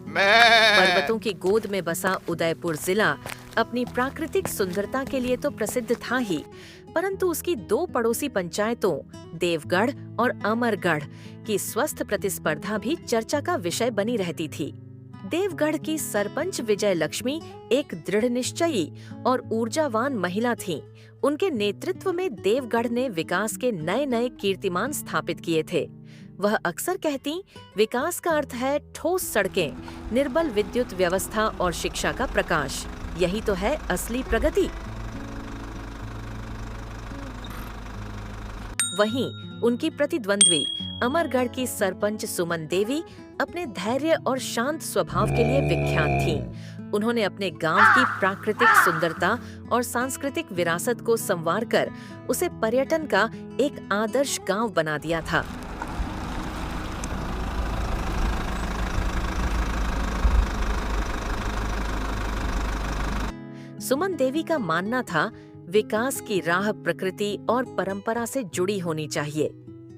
पर्वतों की गोद में बसा उदयपुर जिला अपनी प्राकृतिक सुंदरता के लिए तो प्रसिद्ध था ही, परंतु उसकी दो पड़ोसी पंचायतों देवगढ़ और अमरगढ़ की स्वस्थ प्रतिस्पर्धा भी चर्चा का विषय बनी रहती थी। देवगढ़ की सरपंच विजय लक्ष्मी एक दृढ़ निश्चयी और ऊर्जावान महिला थीं। उनके नेतृत्व में देवगढ़ ने विकास के नए नए कीर्तिमान स्थापित किए थे। वह अक्सर कहती, विकास का अर्थ है ठोस सड़कें, निर्मल विद्युत व्यवस्था और शिक्षा का प्रकाश। यही तो है असली प्रगति। वहीं उनकी प्रतिद्वंद्वी अमरगढ़ की सरपंच सुमन देवी अपने धैर्य और शांत स्वभाव के लिए विख्यात थीं। उन्होंने अपने गांव की प्राकृतिक सुंदरता और सांस्कृतिक विरासत को संवारकर उसे पर्यटन का एक आदर्श गांव बना दिया था। सुमन देवी का मानना था, विकास की राह प्रकृति और परंपरा से जुड़ी होनी चाहिए।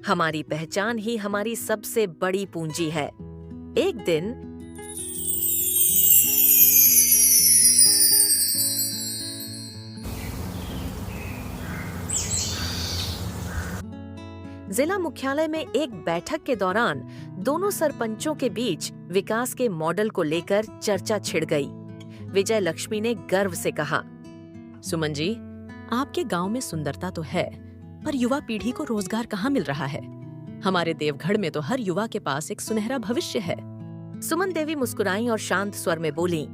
हमारी पहचान ही हमारी सबसे बड़ी पूंजी है। एक दिन जिला मुख्यालय में एक बैठक के दौरान दोनों सरपंचों के बीच विकास के मॉडल को लेकर चर्चा छिड़ गई। विजय लक्ष्मी ने गर्व से कहा, सुमन जी, आपके गांव में सुंदरता तो है, पर युवा पीढ़ी को रोजगार कहाँ मिल रहा है? हमारे देवगढ़ में तो हर युवा के पास एक सुनहरा भविष्य है। सुमन देवी मुस्कुराई और शांत स्वर में बोली,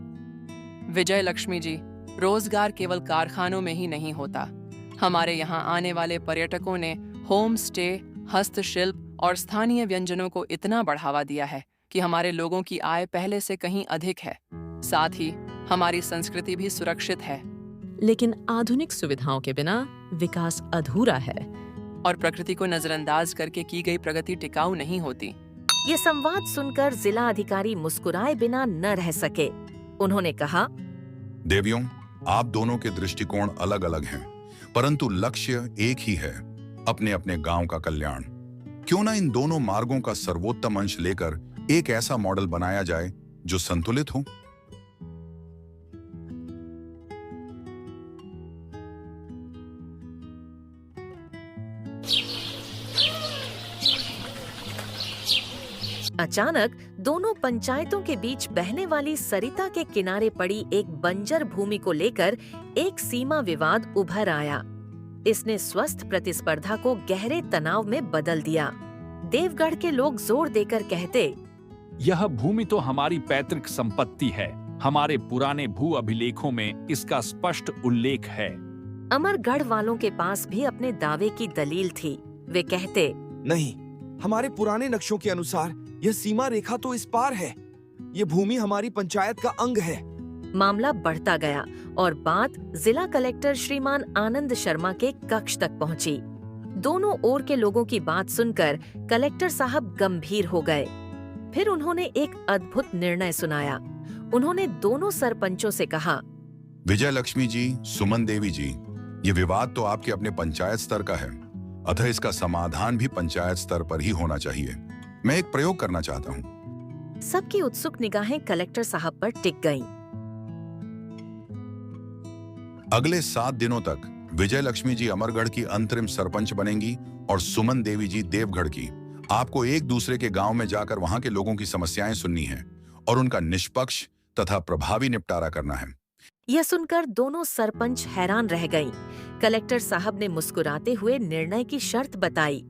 विजय लक्ष्मी जी, रोजगार केवल कारखानों में ही नहीं होता। हमारे यहाँ आने वाले पर्यटकों ने होम स्टे, हस्तशिल्प और स्थानीय व्यंजनों को इतना बढ़ावा दिया है कि हमारे लोगों की आय पहले से कहीं अधिक है। साथ ही हमारी संस्कृति भी सुरक्षित है। लेकिन आधुनिक सुविधाओं के बिना विकास अधूरा है और प्रकृति को नजरअंदाज करके की गई प्रगति टिकाऊ नहीं होती। ये संवाद सुनकर जिला अधिकारी मुस्कुराए बिना न रह सके। उन्होंने कहा, देवियों, आप दोनों के दृष्टिकोण अलग अलग हैं, परंतु लक्ष्य एक ही है, अपने अपने गांव का कल्याण। क्यों न इन दोनों मार्गों का सर्वोत्तम अंश लेकर एक ऐसा मॉडल बनाया जाए जो संतुलित हो। अचानक दोनों पंचायतों के बीच बहने वाली सरिता के किनारे पड़ी एक बंजर भूमि को लेकर एक सीमा विवाद उभर आया। इसने स्वस्थ प्रतिस्पर्धा को गहरे तनाव में बदल दिया। देवगढ़ के लोग जोर देकर कहते, यह भूमि तो हमारी पैतृक संपत्ति है। हमारे पुराने भू अभिलेखों में इसका स्पष्ट उल्लेख है। अमरगढ़ वालों के पास भी अपने दावे की दलील थी। वे कहते, नहीं, हमारे पुराने नक्शों के अनुसार यह सीमा रेखा तो इस पार है। ये भूमि हमारी पंचायत का अंग है। मामला बढ़ता गया और बात जिला कलेक्टर श्रीमान आनंद शर्मा के कक्ष तक पहुंची। दोनों ओर के लोगों की बात सुनकर कलेक्टर साहब गंभीर हो गए। फिर उन्होंने एक अद्भुत निर्णय सुनाया। उन्होंने दोनों सरपंचों से कहा, विजय लक्ष्मी जी, सुमन देवी जी, ये विवाद तो आपके अपने पंचायत स्तर का है, अतः इसका समाधान भी पंचायत स्तर पर ही होना चाहिए। मैं एक प्रयोग करना चाहता हूँ। सबकी उत्सुक निगाहें कलेक्टर साहब पर टिक गईं। अगले 7 दिनों तक विजय लक्ष्मी जी अमरगढ़ की अंतरिम सरपंच बनेंगी और सुमन देवी जी देवगढ़ की। आपको एक दूसरे के गांव में जाकर वहां के लोगों की समस्याएं सुननी है और उनका निष्पक्ष तथा प्रभावी निपटारा करना है। यह सुनकर दोनों सरपंच हैरान रह गईं। कलेक्टर साहब ने मुस्कुराते हुए निर्णय की शर्त बताई।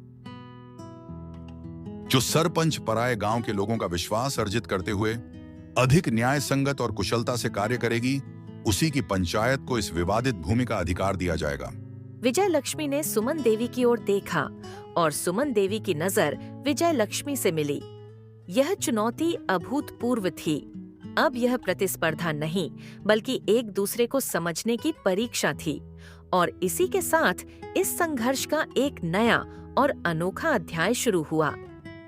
जो सरपंच पराये गांव के लोगों का विश्वास अर्जित करते हुए अधिक न्याय संगत और कुशलता से कार्य करेगी, उसी की पंचायत को इस विवादित भूमि का अधिकार दिया जाएगा। विजय लक्ष्मी ने सुमन देवी की ओर देखा और सुमन देवी की नजर विजय लक्ष्मी से मिली। यह चुनौती अभूतपूर्व थी। अब यह प्रतिस्पर्धा नहीं, बल्कि एक दूसरे को समझने की परीक्षा थी। और इसी के साथ इस संघर्ष का एक नया और अनोखा अध्याय शुरू हुआ।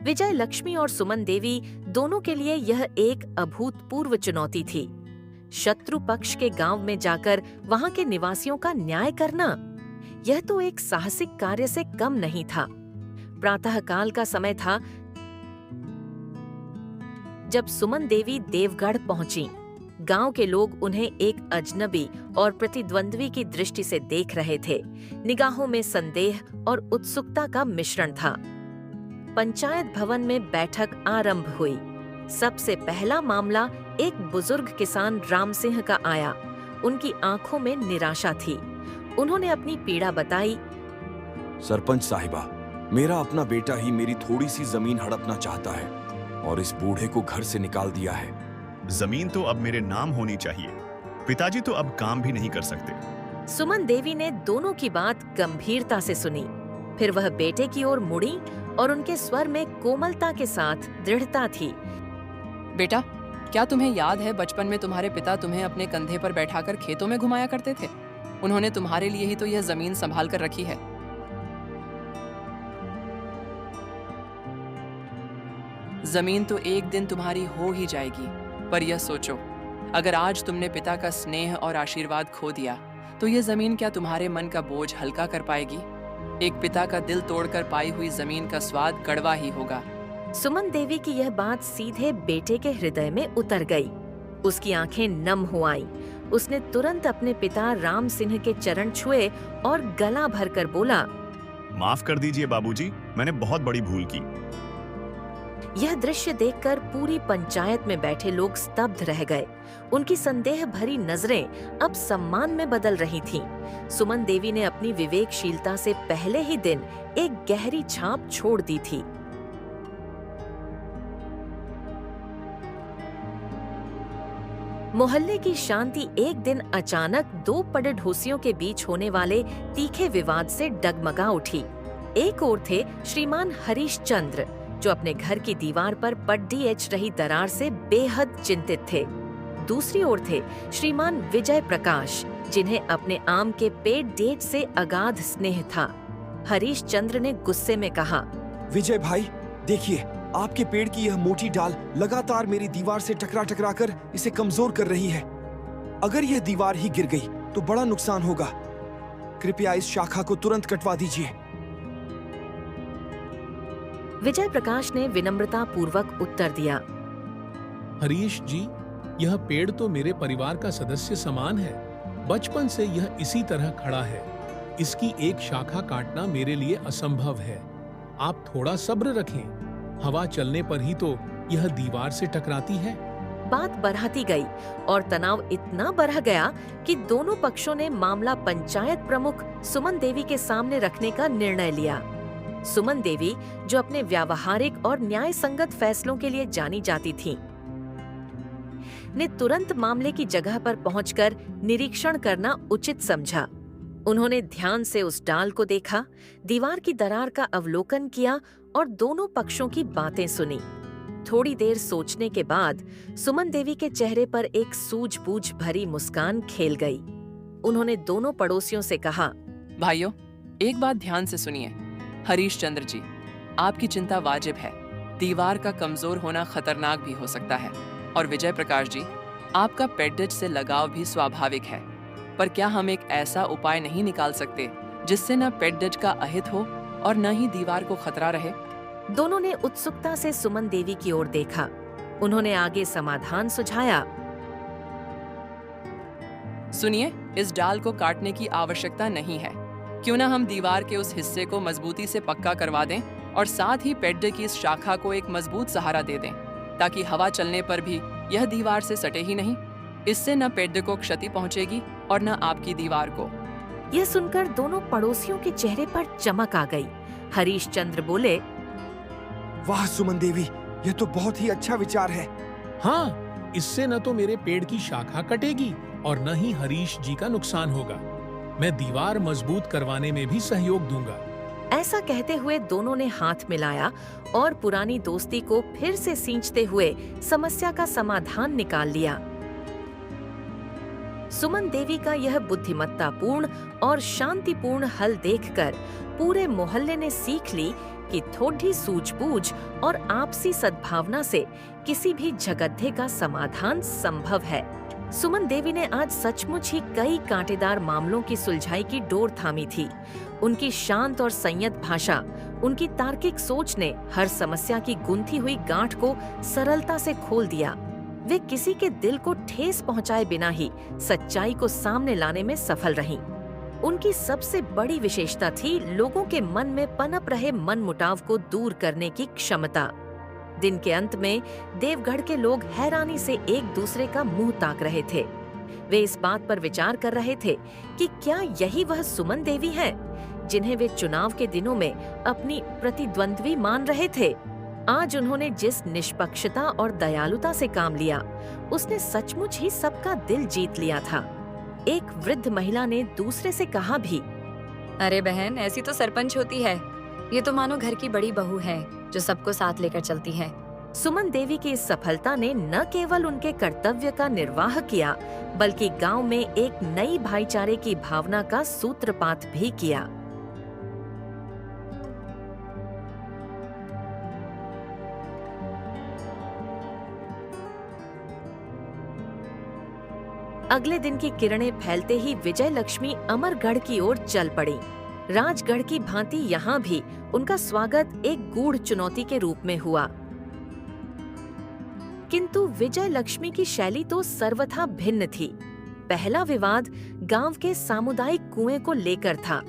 विजय लक्ष्मी और सुमन देवी दोनों के लिए यह एक अभूतपूर्व चुनौती थी। शत्रु पक्ष के गांव में जाकर वहां के निवासियों का न्याय करना, यह तो एक साहसिक कार्य से कम नहीं था। प्रातःकाल का समय था। जब सुमन देवी देवगढ़ पहुंची, गांव के लोग उन्हें एक अजनबी और प्रतिद्वंद्वी की दृष्टि से देख रहे थे। निगाहों में संदेह और उत्सुकता का मिश्रण था। पंचायत भवन में बैठक आरंभ हुई। सबसे पहला मामला एक बुजुर्ग किसान राम सिंह का आया। उनकी आंखों में निराशा थी। उन्होंने अपनी पीड़ा बताई। सरपंच साहिबा, मेरा अपना बेटा ही मेरी थोड़ी सी जमीन हड़पना चाहता है और इस बूढ़े को घर से निकाल दिया है। जमीन तो अब मेरे नाम होनी चाहिए। पिताजी तो अब काम भी नहीं कर सकते। सुमन देवी ने दोनों की बात गंभीरता से सुनी। फिर वह बेटे की ओर मुड़ी और उनके स्वर में कोमलता के साथ दृढ़ता थी। बेटा, क्या तुम्हें याद है बचपन में तुम्हारे पिता तुम्हें अपने कंधे पर बैठाकर खेतों में घुमाया करते थे? उन्होंने तुम्हारे लिए ही तो यह जमीन संभाल कर रखी है। जमीन तो एक दिन तुम्हारी हो ही जाएगी, पर यह सोचो, अगर आज तुमने पिता का स्नेह और आशीर्वाद खो दिया तो यह जमीन क्या तुम्हारे मन का बोझ हल्का कर पाएगी? एक पिता का दिल तोड़कर पाई हुई जमीन का स्वाद कड़वा ही होगा। सुमन देवी की यह बात सीधे बेटे के हृदय में उतर गई। उसकी आंखें नम हो आईं। उसने तुरंत अपने पिता राम सिंह के चरण छुए और गला भरकर बोला, माफ कर दीजिए बाबूजी, मैंने बहुत बड़ी भूल की। यह दृश्य देखकर पूरी पंचायत में बैठे लोग स्तब्ध रह गए। उनकी संदेह भरी नजरें अब सम्मान में बदल रही थीं। सुमन देवी ने अपनी विवेकशीलता से पहले ही दिन एक गहरी छाप छोड़ दी थी। मोहल्ले की शांति एक दिन अचानक दो पड़ोसियों के बीच होने वाले तीखे विवाद से डगमगा उठी। एक ओर थे श्रीमान हरीश चंद्र, जो अपने घर की दीवार पर पड्डी एच रही दरार से बेहद चिंतित थे। दूसरी ओर थे श्रीमान विजय प्रकाश, जिन्हें अपने आम के पेड़ डेट से अगाध स्नेह था। हरीश चंद्र ने गुस्से में कहा, विजय भाई, देखिए, आपके पेड़ की यह मोटी डाल लगातार मेरी दीवार से टकरा कर इसे कमजोर कर रही है। अगर यह दीवार ही गिर गई तो बड़ा नुकसान होगा। कृपया इस शाखा को तुरंत कटवा दीजिए। विजय प्रकाश ने विनम्रता पूर्वक उत्तर दिया, हरीश जी, यह पेड़ तो मेरे परिवार का सदस्य समान है। बचपन से यह इसी तरह खड़ा है। इसकी एक शाखा काटना मेरे लिए असंभव है। आप थोड़ा सब्र रखें। हवा चलने पर ही तो यह दीवार से टकराती है। बात बढ़ाती गई और तनाव इतना बढ़ गया कि दोनों पक्षों ने मामला पंचायत प्रमुख सुमन देवी के सामने रखने का निर्णय लिया। सुमन देवी, जो अपने व्यावहारिक और न्याय संगत फैसलों के लिए जानी जाती थीं, ने तुरंत मामले की जगह पर पहुंचकर निरीक्षण करना उचित समझा। उन्होंने ध्यान से उस डाल को देखा, दीवार की दरार का अवलोकन किया और दोनों पक्षों की बातें सुनी। थोड़ी देर सोचने के बाद सुमन देवी के चेहरे पर एक सूझबूझ भरी मुस्कान खेल गई। उन्होंने दोनों पड़ोसियों से कहा, भाइयों, एक बात ध्यान से सुनिए। हरीश चंद्र जी, आपकी चिंता वाजिब है। दीवार का कमजोर होना खतरनाक भी हो सकता है। और विजय प्रकाश जी, आपका पेड्डेज से लगाव भी स्वाभाविक है। पर क्या हम एक ऐसा उपाय नहीं निकाल सकते जिससे न पेड्डेज का अहित हो और न ही दीवार को खतरा रहे? दोनों ने उत्सुकता से सुमन देवी की ओर देखा। उन्होंने आगे समाधान सुझाया, सुनिए, इस डाल को काटने की आवश्यकता नहीं है। क्यों ना हम दीवार के उस हिस्से को मजबूती से पक्का करवा दें और साथ ही पेड्डे की इस शाखा को एक मजबूत सहारा दे दें, ताकि हवा चलने पर भी यह दीवार से सटे ही नहीं। इससे न पेड्डे को क्षति पहुंचेगी और न आपकी दीवार को। यह सुनकर दोनों पड़ोसियों के चेहरे पर चमक आ गई। हरीश चंद्र बोले, वाह सुमन देवी, यह तो बहुत ही अच्छा विचार है। हाँ, इससे न तो मेरे पेड़ की शाखा कटेगी और न ही हरीश जी का नुकसान होगा। मैं दीवार मजबूत करवाने में भी सहयोग दूंगा। ऐसा कहते हुए दोनों ने हाथ मिलाया और पुरानी दोस्ती को फिर से सींचते हुए समस्या का समाधान निकाल लिया। सुमन देवी का यह बुद्धिमत्तापूर्ण और शांतिपूर्ण हल देखकर पूरे मोहल्ले ने सीख ली कि थोड़ी सूझबूझ और आपसी सद्भावना से किसी भी झगड़े का समाधान संभव है। सुमन देवी ने आज सचमुच ही कई कांटेदार मामलों की सुलझाई की डोर थामी थी। उनकी शांत और संयत भाषा उनकी तार्किक सोच ने हर समस्या की गुंथी हुई गांठ को सरलता से खोल दिया। वे किसी के दिल को ठेस पहुंचाए बिना ही सच्चाई को सामने लाने में सफल रहीं। उनकी सबसे बड़ी विशेषता थी लोगों के मन में पनप रहे मनमुटाव को दूर करने की क्षमता। दिन के अंत में देवगढ़ के लोग हैरानी से एक दूसरे का मुंह ताक रहे थे। वे इस बात पर विचार कर रहे थे कि क्या यही वह सुमन देवी है जिन्हें वे चुनाव के दिनों में अपनी प्रतिद्वंद्वी मान रहे थे। आज उन्होंने जिस निष्पक्षता और दयालुता से काम लिया, उसने सचमुच ही सबका दिल जीत लिया था। एक वृद्ध महिला ने दूसरे से कहा भी, अरे बहन, ऐसी तो सरपंच होती है। ये तो मानो घर की बड़ी बहू है जो सबको साथ लेकर चलती है। सुमन देवी की इस सफलता ने न केवल उनके कर्तव्य का निर्वाह किया, बल्कि गांव में एक नई भाईचारे की भावना का सूत्रपात भी किया। अगले दिन की किरणें फैलते ही विजय लक्ष्मी अमरगढ़ की ओर चल पड़ी। राजगढ़ की भांति यहाँ भी उनका स्वागत एक गूढ़ चुनौती के रूप में हुआ, किंतु विजय लक्ष्मी की शैली तो सर्वथा भिन्न थी। पहला विवाद गांव के सामुदायिक कुएं को लेकर था।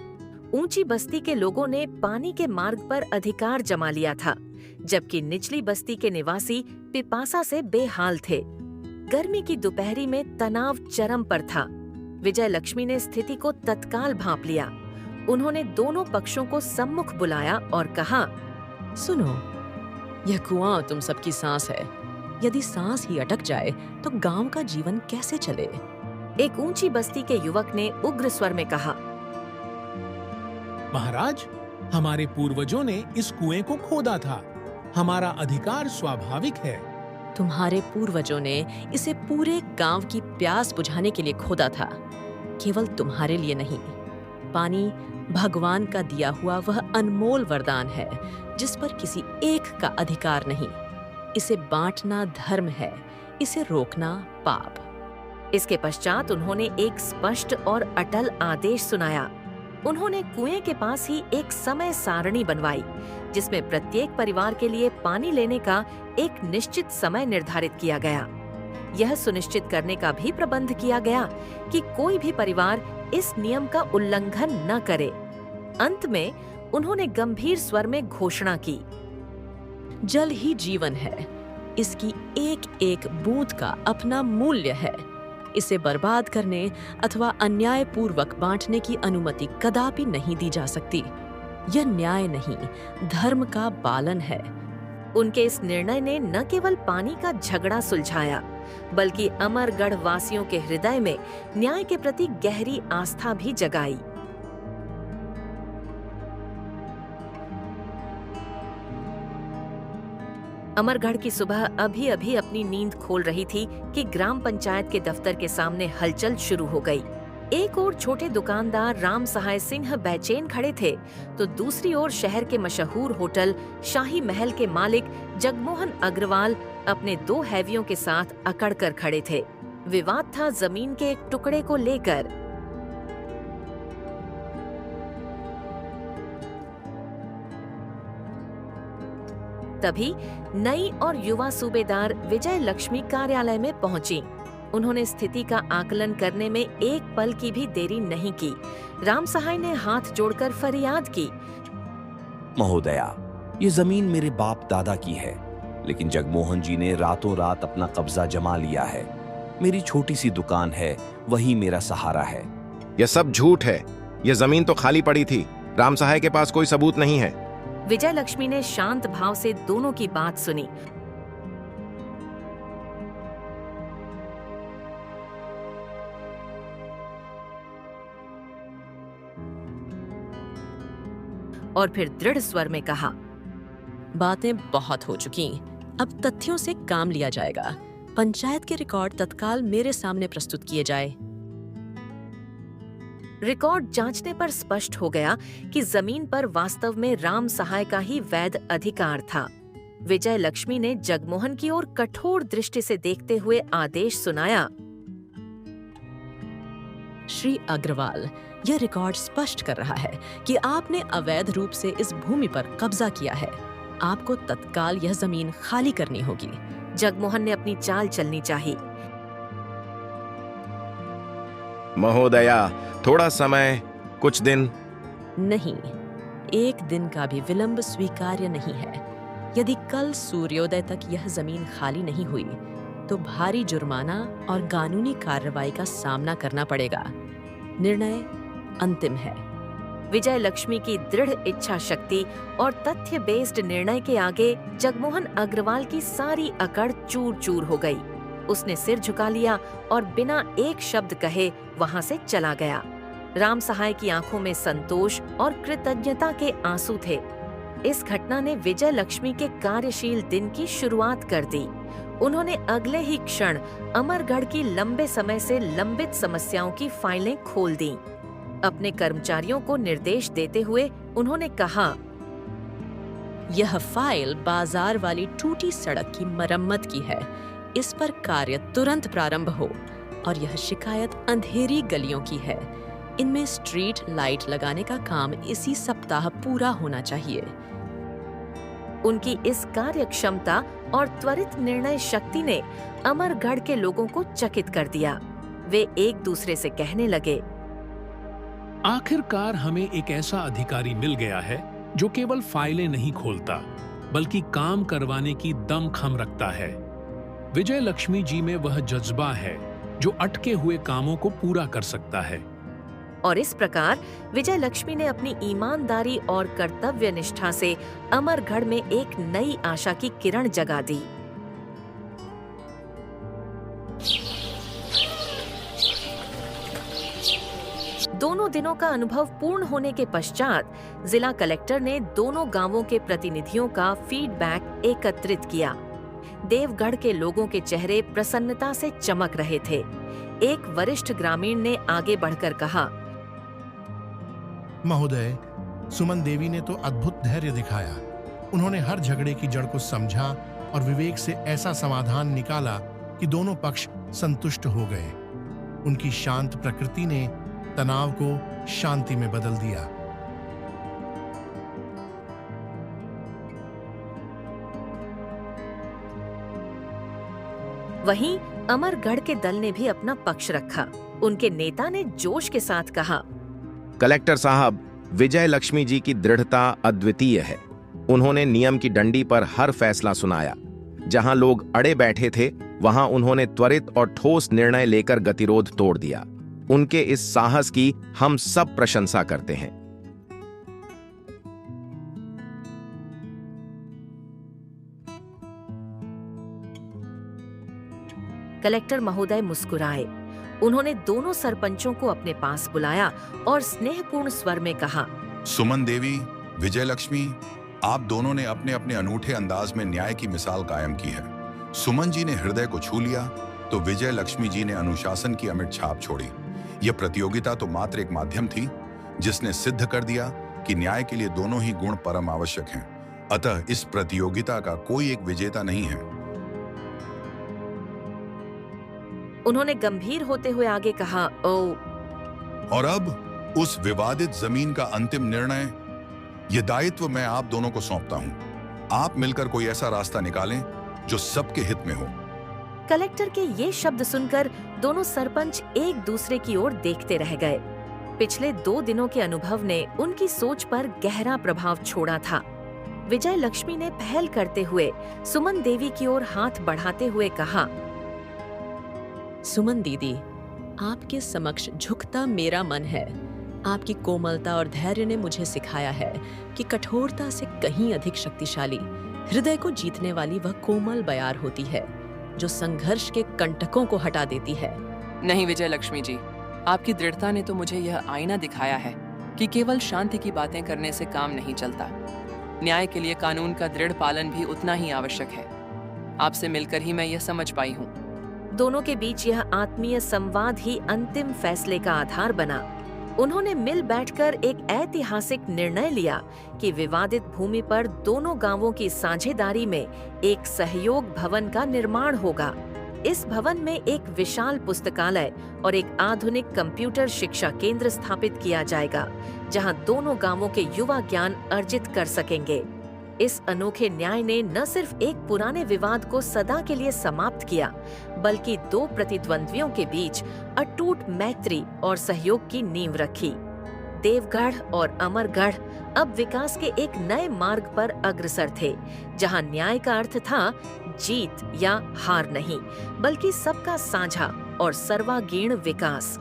ऊंची बस्ती के लोगों ने पानी के मार्ग पर अधिकार जमा लिया था, जबकि निचली बस्ती के निवासी पिपासा से बेहाल थे। गर्मी की दोपहरी में तनाव चरम पर था। विजय लक्ष्मी ने स्थिति को तत्काल भांप लिया। उन्होंने दोनों पक्षों को सम्मुख बुलाया और कहा, सुनो, यह कुआं तुम सबकी सांस है। यदि सांस ही अटक जाए तो गांव का जीवन कैसे चले? एक ऊंची बस्ती के युवक ने उग्र स्वर में कहा, महाराज, हमारे पूर्वजों ने इस कुएं को खोदा था। हमारा अधिकार स्वाभाविक है। तुम्हारे पूर्वजों ने इसे पूरे गांव की प्यास बुझाने के लिए खोदा था, केवल तुम्हारे लिए नहीं। पानी भगवान का दिया हुआ वह अनमोल वरदान है जिस पर किसी एक का अधिकार नहीं। इसे बांटना धर्म है, इसे रोकना पाप। इसके पश्चात उन्होंने एक स्पष्ट और अटल आदेश सुनाया। उन्होंने कुएं के पास ही एक समय सारणी बनवाई, जिसमें प्रत्येक परिवार के लिए पानी लेने का एक निश्चित समय निर्धारित किया गया। यह सुनिश्चित करने का भी प्रबंध किया गया कि कोई भी परिवार इस नियम का उल्लंघन न करे। अंत में उन्होंने गंभीर स्वर में घोषणा की, जल ही जीवन है। इसकी एक एक बूंद का अपना मूल्य है। इसे बर्बाद करने अथवा अन्यायपूर्वक बांटने की अनुमति कदापि नहीं दी जा सकती। यह न्याय नहीं, धर्म का पालन है। उनके इस निर्णय ने न केवल पानी का झगड़ा सुलझाया, बल्कि अमरगढ़ वासियों के हृदय में न्याय के प्रति गहरी आस्था भी जगाई। अमरगढ़ की सुबह अभी अभी अपनी नींद खोल रही थी कि ग्राम पंचायत के दफ्तर के सामने हलचल शुरू हो गई। एक ओर छोटे दुकानदार राम सहाय सिंह बेचैन खड़े थे, तो दूसरी ओर शहर के मशहूर होटल शाही महल के मालिक जगमोहन अग्रवाल अपने दो हैवियों के साथ अकड़ कर खड़े थे। विवाद था जमीन के एक टुकड़े को लेकर। तभी नई और युवा सूबेदार विजय लक्ष्मी कार्यालय में पहुंची। उन्होंने स्थिति का आकलन करने में एक पल की भी देरी नहीं की। राम सहाय ने हाथ जोड़कर फरियाद की, महोदया, ये जमीन मेरे बाप दादा की है, लेकिन जगमोहन जी ने रातों रात अपना कब्जा जमा लिया है। मेरी छोटी सी दुकान है, वही मेरा सहारा है। यह सब झूठ है। यह जमीन तो खाली पड़ी थी। राम सहाय के पास कोई सबूत नहीं है। विजय लक्ष्मी ने शांत भाव से दोनों की बात सुनी। और फिर दृढ़ स्वर में कहा, बातें बहुत हो चुकी, अब तथ्यों से काम लिया जाएगा। पंचायत के रिकॉर्ड तत्काल मेरे सामने प्रस्तुत किए जाए। रिकॉर्ड जांचने पर स्पष्ट हो गया कि जमीन पर वास्तव में राम सहाय का ही वैध अधिकार था। विजय लक्ष्मी ने जगमोहन की ओर कठोर दृष्टि से देखते हुए आदेश सुनाया, श्री अग्रवाल, यह रिकॉर्ड स्पष्ट कर रहा है कि आपने अवैध रूप से इस भूमि पर कब्जा किया है। आपको तत्काल यह जमीन खाली करनी होगी। जगमोहन ने अपनी चाल चलनी चाहिए। महोदया, थोड़ा समय, कुछ दिन। नहीं, एक दिन का भी विलंब स्वीकार्य नहीं है। यदि कल सूर्योदय तक यह जमीन खाली नहीं हुई तो भारी जुर्माना और कानूनी कार्रवाई का सामना करना पड़ेगा। निर्णय अंतिम है। विजय लक्ष्मी की दृढ़ इच्छा शक्ति और तथ्य बेस्ड निर्णय के आगे जगमोहन अग्रवाल की सारी अकड़ चूर चूर हो गई। उसने सिर झुका लिया और बिना एक शब्द कहे वहां से चला गया। राम सहाय की आंखों में संतोष और कृतज्ञता के आंसू थे। इस घटना ने विजय लक्ष्मी के कार्यशील दिन की शुरुआत कर दी। उन्होंने अगले ही क्षण अमरगढ़ की लंबे समय से लंबित समस्याओं की फाइलें खोल दी। अपने कर्मचारियों को निर्देश देते हुए उन्होंने कहा, यह फाइल बाजार वाली टूटी सड़क की मरम्मत की है। इस पर कार्य तुरंत प्रारंभ हो। और यह शिकायत अंधेरी गलियों की है। इनमें स्ट्रीट लाइट लगाने का काम इसी सप्ताह पूरा होना चाहिए। उनकी इस कार्यक्षमता और त्वरित निर्णय शक्ति ने अमरगढ़ के लोगों को चकित कर दिया। वे एक दूसरे से कहने लगे, आखिरकार हमें एक ऐसा अधिकारी मिल गया है जो केवल फाइलें नहीं खोलता बल्कि काम करवाने की दमखम रखता है। विजय लक्ष्मी जी में वह जज्बा है जो अटके हुए कामों को पूरा कर सकता है। और इस प्रकार विजय लक्ष्मी ने अपनी ईमानदारी और कर्तव्य निष्ठा से अमरगढ़ में एक नई आशा की किरण जगा दी। दोनों दिनों का अनुभव पूर्ण होने के पश्चात जिला कलेक्टर ने दोनों गांवों के प्रतिनिधियों का फीडबैक एकत्रित किया। देवगढ़ के लोगों के चेहरे प्रसन्नता से चमक रहे थे। एक वरिष्ठ ग्रामीण ने आगे बढ़कर कहा, महोदय, सुमन देवी ने तो अद्भुत धैर्य दिखाया। उन्होंने हर झगड़े की जड़ को समझा और विवेक से ऐसा समाधान निकाला कि दोनों पक्ष संतुष्ट हो गए। उनकी शांत प्रकृति ने तनाव को शांति में बदल दिया। वहीं अमरगढ़ के दल ने भी अपना पक्ष रखा। उनके नेता ने जोश के साथ कहा, कलेक्टर साहब, विजय लक्ष्मी जी की दृढ़ता अद्वितीय है। उन्होंने नियम की डंडी पर हर फैसला सुनाया। जहां लोग अड़े बैठे थे वहां उन्होंने त्वरित और ठोस निर्णय लेकर गतिरोध तोड़ दिया। उनके इस साहस की हम सब प्रशंसा करते हैं। कलेक्टर महोदय मुस्कुराए। उन्होंने दोनों सरपंचों को अपने पास बुलाया और स्नेहपूर्ण स्वर में कहा, सुमन देवी, विजय लक्ष्मी, आप दोनों ने अपने अपने अनूठे अंदाज में न्याय की मिसाल कायम की है। सुमन जी ने हृदय को छू लिया तो विजय लक्ष्मी जी ने अनुशासन की अमिट छाप छोड़ी। यह प्रतियोगिता तो मात्र एक माध्यम थी जिसने सिद्ध कर दिया कि न्याय के लिए दोनों ही गुण परम आवश्यक हैं। अतः इस प्रतियोगिता का कोई एक विजेता नहीं है। उन्होंने गंभीर होते हुए आगे कहा, और अब उस विवादित जमीन का अंतिम निर्णय, यह दायित्व मैं आप दोनों को सौंपता हूं। आप मिलकर कोई ऐसा रास्ता निकालें जो सबके हित में हो। कलेक्टर के ये शब्द सुनकर दोनों सरपंच एक दूसरे की ओर देखते रह गए। पिछले 2 दिनों के अनुभव ने उनकी सोच पर गहरा प्रभाव छोड़ा था। विजय लक्ष्मी ने पहल करते हुए सुमन देवी की ओर हाथ बढ़ाते हुए कहा, सुमन दीदी, आपके समक्ष झुकता मेरा मन है। आपकी कोमलता और धैर्य ने मुझे सिखाया है कि कठोरता से कहीं अधिक शक्तिशाली हृदय को जीतने वाली वह कोमल बयार होती है जो संघर्ष के कंटकों को हटा देती है। नहीं विजय लक्ष्मी जी, आपकी दृढ़ता ने तो मुझे यह आईना दिखाया है कि केवल शांति की बातें करने से काम नहीं चलता। न्याय के लिए कानून का दृढ़ पालन भी उतना ही आवश्यक है। आपसे मिलकर ही मैं यह समझ पाई हूँ। दोनों के बीच यह आत्मीय संवाद ही अंतिम फैसले का आधार बना। उन्होंने मिल बैठकर एक ऐतिहासिक निर्णय लिया कि विवादित भूमि पर दोनों गांवों की साझेदारी में एक सहयोग भवन का निर्माण होगा। इस भवन में एक विशाल पुस्तकालय और एक आधुनिक कंप्यूटर शिक्षा केंद्र स्थापित किया जाएगा, जहां दोनों गांवों के युवा ज्ञान अर्जित कर सकेंगे। इस अनोखे न्याय ने न सिर्फ एक पुराने विवाद को सदा के लिए समाप्त किया, बल्कि दो प्रतिद्वंद्वियों के बीच अटूट मैत्री और सहयोग की नींव रखी। देवगढ़ और अमरगढ़ अब विकास के एक नए मार्ग पर अग्रसर थे, जहां न्याय का अर्थ था जीत या हार नहीं, बल्कि सबका साझा और सर्वांगीण विकास।